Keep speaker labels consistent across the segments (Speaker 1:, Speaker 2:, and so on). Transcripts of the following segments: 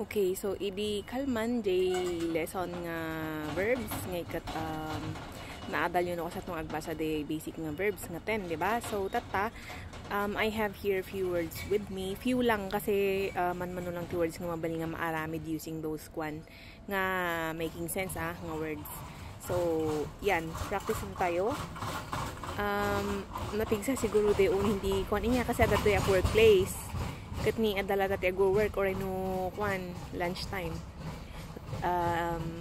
Speaker 1: Okay, so idi kalman jay lesson nga verbs ngay kat naadal yun ako sa itong agbasa de basic nga verbs nga 10, di ba? So tata, I have here few words with me. Few lang kasi man-mano lang few words nga mabali nga maaramid using those kwan nga making sense nga words. So yan, practice na tayo. Napigsa siguro de hindi kwan inya kasi adat de workplace. Kat ni adala dati work or no kwan lunchtime.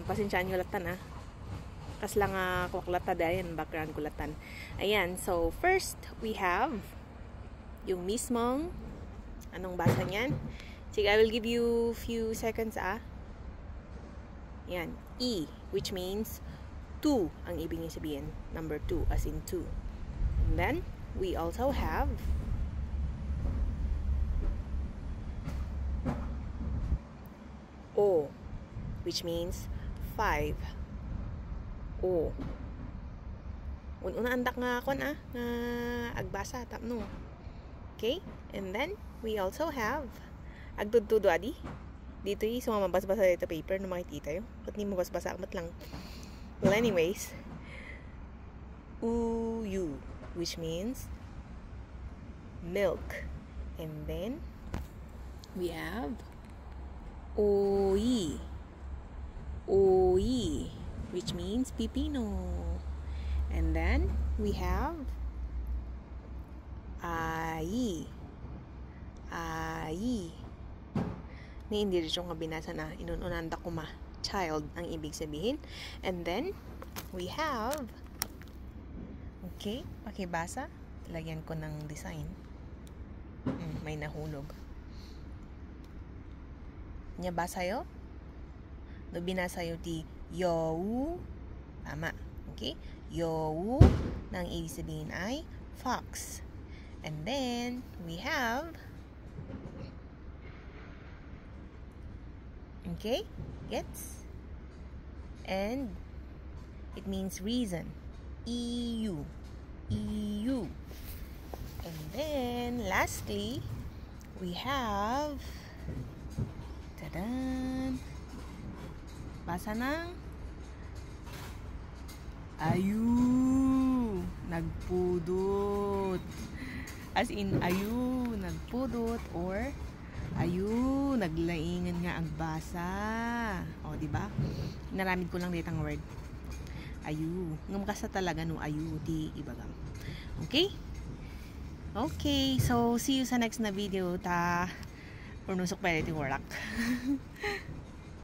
Speaker 1: Pasensyaan nyo latan kas lang kwaklata dayan background ko latan. Ayan, so first we have yung mismong anong basa niyan. Sige, I will give you few seconds Yan, E, which means 2 ang ibig niya sabihin. Number 2 as in 2. And then we also have O, which means 5. O. Una andak nga kon nga agbasa tapno. Okay? And then we also have agtudtudo adi. Dito sumama basa-basa dito paper na makikita yo. Kat ni mo basa-basa amat lang. Well, anyways, uyu, which means milk. And then we have Oi, which means pipino. And then we have ai. Ni hindi rin nga binasa na inununanda ko child ang ibig sabihin. And then we have, okay, pakibasa. Lagyan ko ng design. May nahulog. Nya basa yo? No binasa yo ti yo. Tama. Okay? Yo nang ibig sabihin ay fox. And then we have, okay? Gets? And it means reason. EU. And then lastly we have basa ng ayu, nagpudot. As in ayu, nagpudot or ayu, naglaingan nga ang basa. O, di ba? Naramid ko lang dito ang word. Ayu. Ngam kasa talaga no ayu di ibagam. Okay? Okay, so see you sa next na video ta. Or nusok pa rin warak.